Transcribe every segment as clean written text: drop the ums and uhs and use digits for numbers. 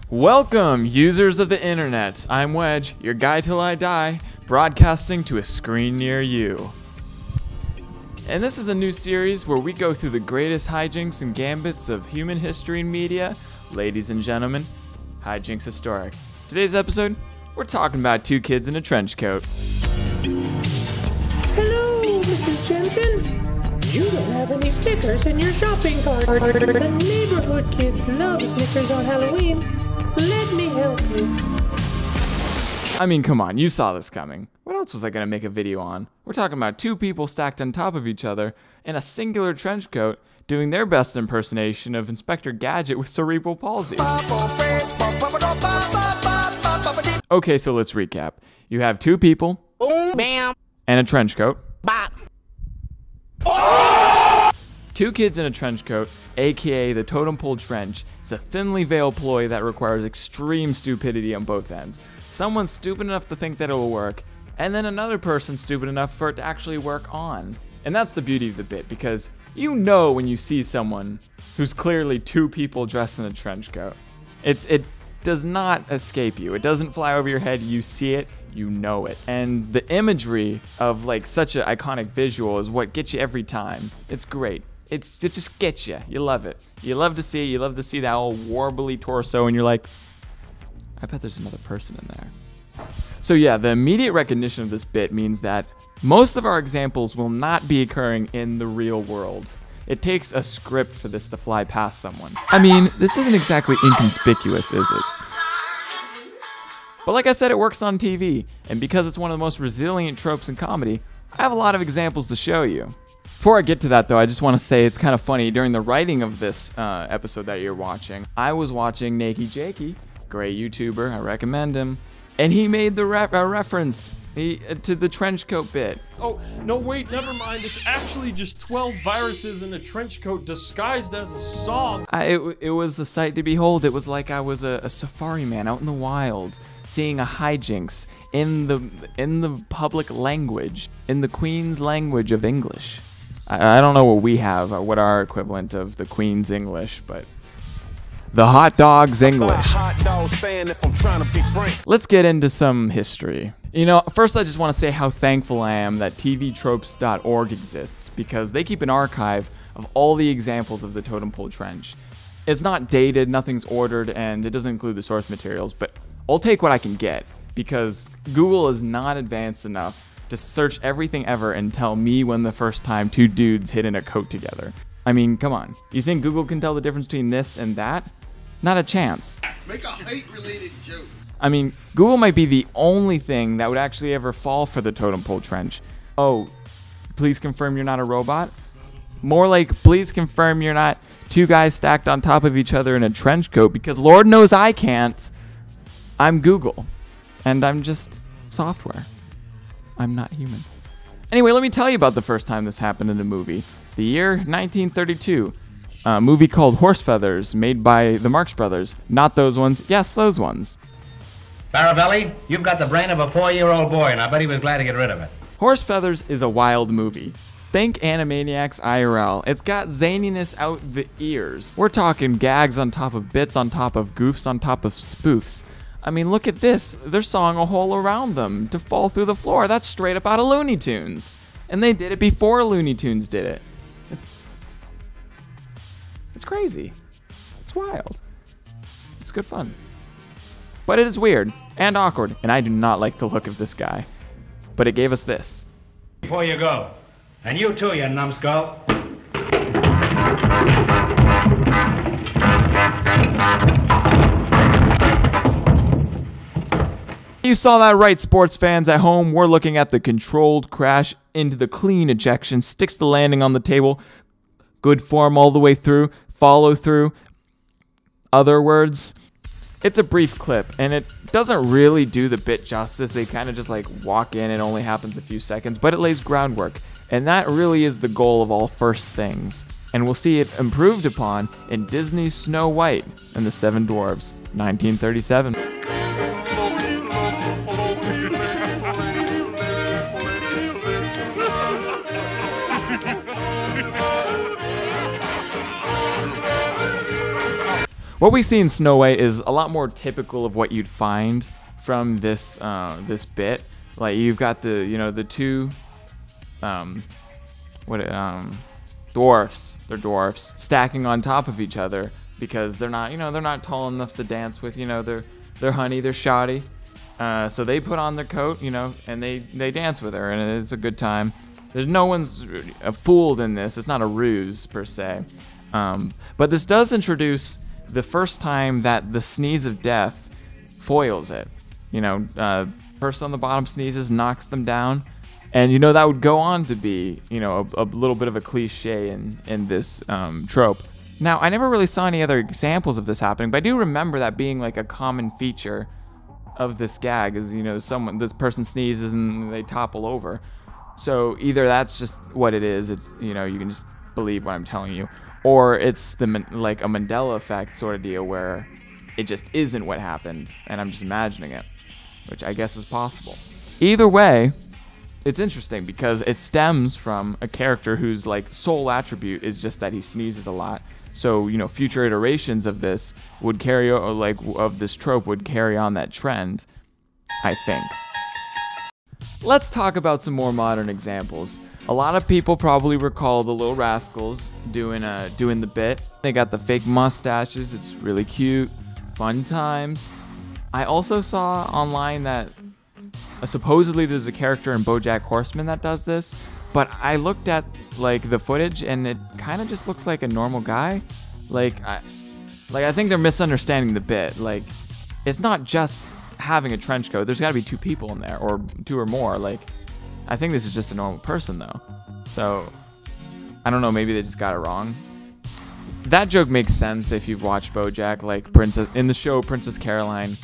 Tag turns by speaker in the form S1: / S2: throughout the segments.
S1: Welcome, users of the internet. I'm Wedge, your guy till I die, broadcasting to a screen near you. And this is a new series where we go through the greatest hijinks and gambits of human history and media. Ladies and gentlemen, Hijinks Historic. Today's episode, we're talking about two kids in a trench coat.
S2: Hello, Mrs. Jensen. You don't have any Snickers in your shopping cart. The neighborhood kids love Snickers on Halloween. Let me help you.
S1: I mean, come on, you saw this coming. What else was I gonna make a video on? We're talking about two people stacked on top of each other in a singular trench coat doing their best impersonation of Inspector Gadget with cerebral palsy. Okay, so let's recap. You have two people
S2: Bam.
S1: and a trench coat.
S2: Bop.
S1: Two kids in a trench coat, aka the totem pole trench, is a thinly veiled ploy that requires extreme stupidity on both ends. Someone stupid enough to think that it will work, and then another person stupid enough for it to actually work on. And that's the beauty of the bit, because you know when you see someone who's clearly two people dressed in a trench coat. It does not escape you. It doesn't fly over your head. You see it, you know it. And the imagery of like such an iconic visual is what gets you every time. It's great. It just gets you. You love it. You love to see it. You love to see that old warbly torso, and you're like, I bet there's another person in there. So yeah, the immediate recognition of this bit means that most of our examples will not be occurring in the real world. It takes a script for this to fly past someone. I mean, this isn't exactly inconspicuous, is it? But like I said, it works on TV, and because it's one of the most resilient tropes in comedy, I have a lot of examples to show you. Before I get to that though, I just want to say it's kind of funny. During the writing of this episode that you're watching, I was watching Nakey Jakey, great YouTuber, I recommend him, and he made the reference to the trench coat bit.
S3: Oh, no, wait, never mind. It's actually just 12 viruses in a trench coat disguised as a song.
S1: It was a sight to behold. It was like I was a safari man out in the wild, seeing a hijinks in the public language, in the Queen's language of English. I don't know what we have, what our equivalent of the Queen's English, but the hot dog's English. Let's get into some history. You know, first I just want to say how thankful I am that tvtropes.org exists, because they keep an archive of all the examples of the totem pole trench. It's not dated, nothing's ordered, and it doesn't include the source materials, but I'll take what I can get, because Google is not advanced enough to search everything ever and tell me when the first time two dudes hid in a coat together. I mean, come on. You think Google can tell the difference between this and that? Not a chance.
S4: Make a hate-related joke.
S1: I mean, Google might be the only thing that would actually ever fall for the totem pole trench. Oh, please confirm you're not a robot? More like, please confirm you're not two guys stacked on top of each other in a trench coat, because Lord knows I can't. I'm Google, and I'm just software. I'm not human. Anyway, let me tell you about the first time this happened in a movie. The year 1932. A movie called Horse Feathers, made by the Marx Brothers. Not those ones. Yes, those ones.
S5: Faravelli, you've got the brain of a 4-year-old boy, and I bet he was glad to get rid of it.
S1: Horse Feathers is a wild movie. Think Animaniacs IRL. It's got zaniness out the ears. We're talking gags on top of bits on top of goofs on top of spoofs. I mean, look at this. They're sawing a hole around them to fall through the floor. That's straight up out of Looney Tunes. And they did it before Looney Tunes did it. It's crazy. It's wild. It's good fun. But it is weird and awkward, and I do not like the look of this guy. But it gave us this.
S5: Before you go, and you too, you numbskull.
S1: You saw that right, sports fans at home. We're looking at the controlled crash into the clean ejection, sticks the landing on the table, good form all the way through, follow through. Other words, it's a brief clip, and it doesn't really do the bit justice. They kind of just like walk in, it only happens a few seconds, but it lays groundwork. And that really is the goal of all first things. And we'll see it improved upon in Disney's Snow White and the Seven Dwarfs, 1937. What we see in Snow White is a lot more typical of what you'd find from this this bit. Like you've got the two dwarfs. They're dwarfs stacking on top of each other because they're not tall enough to dance with. They're honey, they're shoddy. So they put on their coat, and they dance with her, and it's a good time. There's no one's fooled in this. It's not a ruse per se. But this does introduce the first time that the sneeze of death foils it. Person on the bottom sneezes, knocks them down, and that would go on to be a little bit of a cliche in this trope. Now, I never really saw any other examples of this happening, but I do remember that being like a common feature of this gag is this person sneezes and they topple over. So either that's just what it is, it's you can just believe what I'm telling you, or it's like a Mandela effect sort of deal where it just isn't what happened and I'm just imagining it, which I guess is possible. Either way, it's interesting because it stems from a character whose like sole attribute is just that he sneezes a lot. So future iterations of this would of this trope would carry on that trend, I think. Let's talk about some more modern examples. A lot of people probably recall the Little Rascals doing the bit. They got the fake mustaches. It's really cute, fun times. I also saw online that supposedly there's a character in BoJack Horseman that does this, but I looked at like the footage and it kind of just looks like a normal guy. I think they're misunderstanding the bit. Like, it's not just having a trench coat. There's got to be two people in there, or two or more. Like, I think this is just a normal person though. So I don't know, maybe they just got it wrong. That joke makes sense if you've watched BoJack. Like in the show Princess Caroline,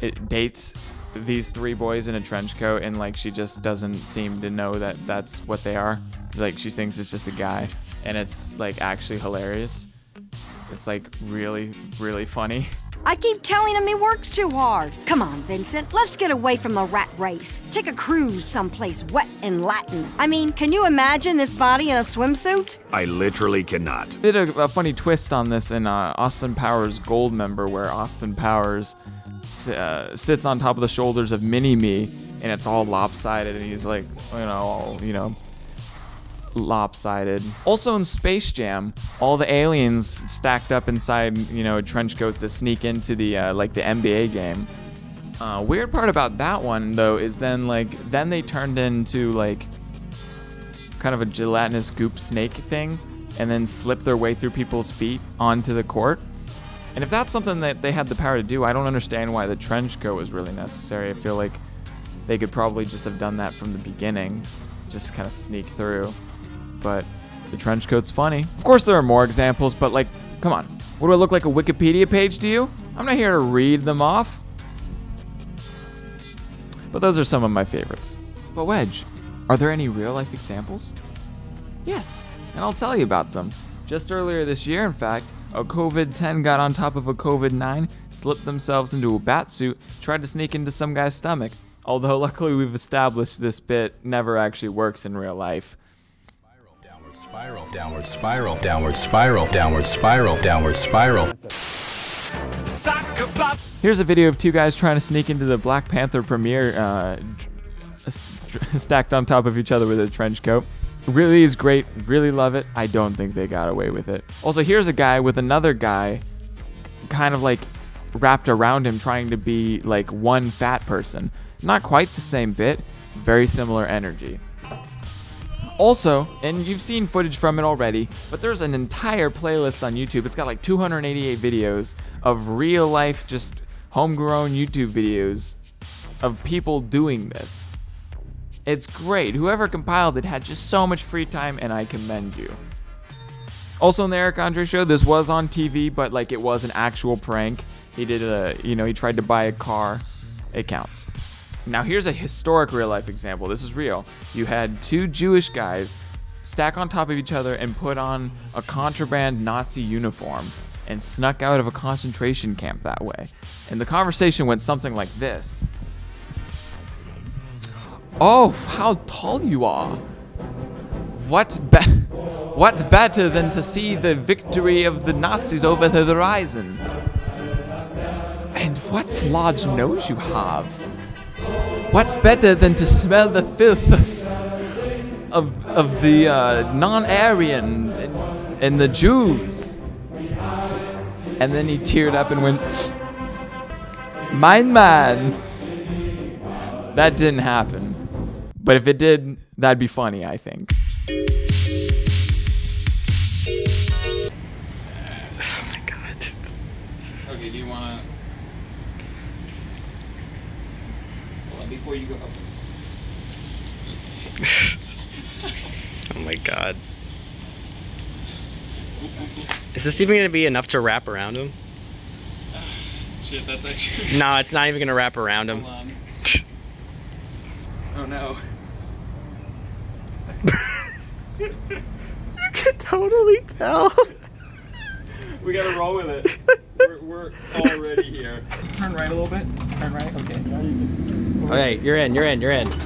S1: it dates these three boys in a trench coat, and like she just doesn't seem to know that that's what they are. Like she thinks it's just a guy, and it's like actually hilarious. It's like really, really funny.
S6: I keep telling him he works too hard. Come on, Vincent, let's get away from the rat race. Take a cruise someplace wet and Latin. I mean, can you imagine this body in a swimsuit?
S7: I literally cannot.
S1: Did a funny twist on this in Austin Powers Goldmember, where Austin Powers sits on top of the shoulders of Mini-Me, and it's all lopsided, and he's like, lopsided. Also in Space Jam, all the aliens stacked up inside, a trench coat to sneak into the the NBA game. Weird part about that one though is then they turned into like kind of a gelatinous goop snake thing, and then slip their way through people's feet onto the court. And if that's something that they had the power to do, I don't understand why the trench coat was really necessary. I feel like they could probably just have done that from the beginning, just kind of sneak through. But the trench coat's funny. Of course there are more examples, but like, come on. What do I look like, a Wikipedia page to you? I'm not here to read them off. But those are some of my favorites. But Wedge, are there any real life examples? Yes, and I'll tell you about them. Just earlier this year, in fact, a COVID-10 got on top of a COVID-9, slipped themselves into a bat suit, tried to sneak into some guy's stomach. Although luckily we've established this bit never actually works in real life.
S7: Spiral, downward spiral, downward spiral, downward spiral, downward spiral.
S1: Here's a video of two guys trying to sneak into the Black Panther premiere, stacked on top of each other with a trench coat. Really is great, really love it. I don't think they got away with it. Also, here's a guy with another guy kind of like wrapped around him, trying to be like one fat person. Not quite the same bit, very similar energy. Also, and you've seen footage from it already, but there's an entire playlist on YouTube. It's got like 288 videos of real life, just homegrown YouTube videos of people doing this. It's great. Whoever compiled it had just so much free time, and I commend you. Also in the Eric Andre show, this was on TV, but like it was an actual prank. He did he tried to buy a car. It counts. Now here's a historic real life example. This is real. You had two Jewish guys stack on top of each other and put on a contraband Nazi uniform and snuck out of a concentration camp that way. And the conversation went something like this. Oh, how tall you are. What's better than to see the victory of the Nazis over the horizon? What large nose you have. What's better than to smell the filth of the non-Aryan and the Jews? And then he teared up and went, "Mine man." That didn't happen. But if it did, that'd be funny, I think.
S8: Oh my god.
S1: Okay, do you wanna... Hold on, before you go up.
S8: Oh my god. Is this even gonna be enough to wrap around him?
S1: Shit, that's actually...
S8: No, it's not even gonna wrap around him.
S1: Hold on. Oh no.
S8: You can totally tell.
S1: We gotta roll with it. We're already here. Turn right a little bit. Turn right. Okay.
S8: Okay, you're in.
S1: It's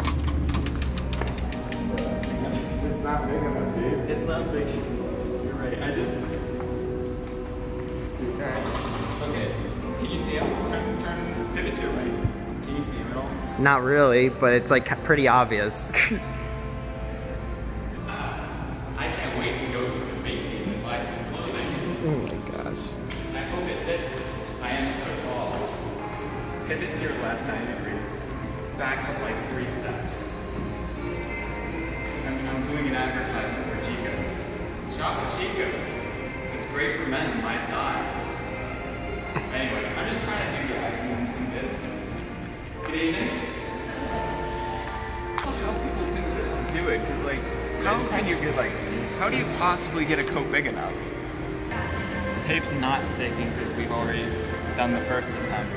S1: not big enough, dude. It's not big. You're right. I just... Okay. Can you see him? Turn, pivot to your right. Can you see him at all?
S8: Not really, but it's like pretty obvious.
S1: I can't wait to go to the Macy's and buy some clothing.
S8: Oh my gosh.
S1: I hope it fits. I am so tall. Pivot to your left 90 degrees. Back up like 3 steps. I'm doing an advertisement for Chico's. Shop at Chico's. It's great for men my size. Anyway, I'm just trying to visualize in this. Good evening. I don't know how people do it, because like, how can you get like, how do you possibly get a coat big enough? Tape's not sticking because we've already done the first attempt.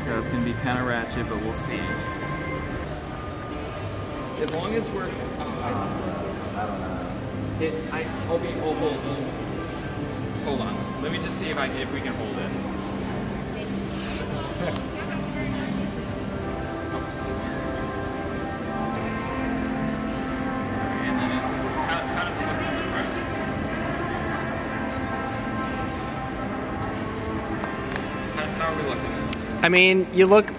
S1: So it's gonna be kind of ratchet, but we'll see. As long as we're, I don't know. Hold on. Let me just see if we can hold it. And then how does it look from the front? How are we looking?
S8: I mean, you look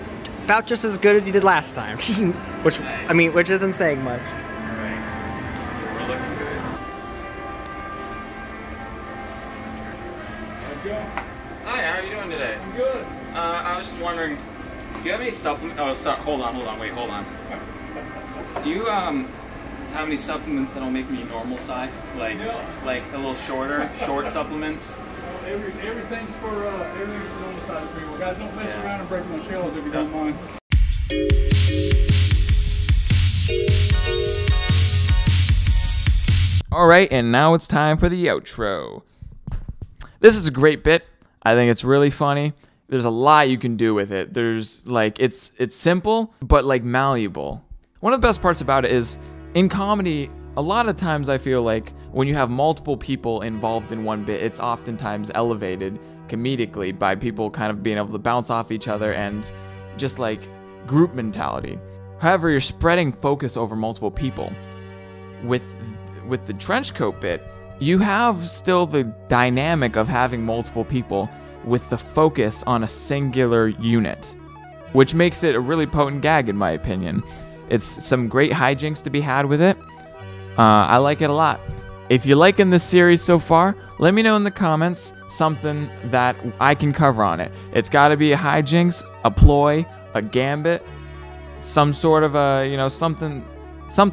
S8: about just as good as you did last time. Which,
S1: Nice.
S8: I mean, which isn't saying much.
S1: Alright. We're looking good. Hi, how are you doing today? I'm good. I was just wondering, do you have any supplements? Oh, sorry, hold on, wait, hold on. Do you have any supplements that'll make me normal sized? Like a little shorter, short supplements?
S9: Everything's for normal size people. Guys, don't mess around and break my shells if you don't mind.
S1: Alright, and now it's time for the outro. This is a great bit. I think it's really funny. There's a lot you can do with it. There's like, it's simple, but like malleable. One of the best parts about it is, in comedy, a lot of times I feel like when you have multiple people involved in one bit, it's oftentimes elevated comedically by people kind of being able to bounce off each other and just like group mentality. However, you're spreading focus over multiple people. With the trench coat bit, you have still the dynamic of having multiple people with the focus on a singular unit, which makes it a really potent gag in my opinion. It's some great hijinks to be had with it. I like it a lot. If you're liking this series so far, let me know in the comments something that I can cover on it. It's got to be a hijinks, a ploy, a gambit, some sort of a, you know, something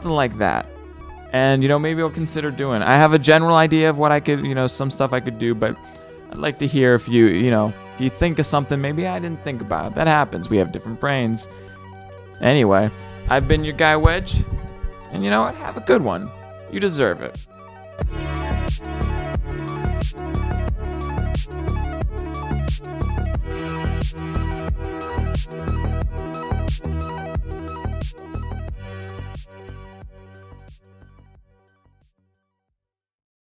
S1: like that. And, you know, maybe I'll consider doing it. I have a general idea of what I could, you know, some stuff I could do, but I'd like to hear if you know, if you think of something maybe I didn't think about. That happens. We have different brains. Anyway, I've been your guy Wedge, and you know what? Have a good one. You deserve it.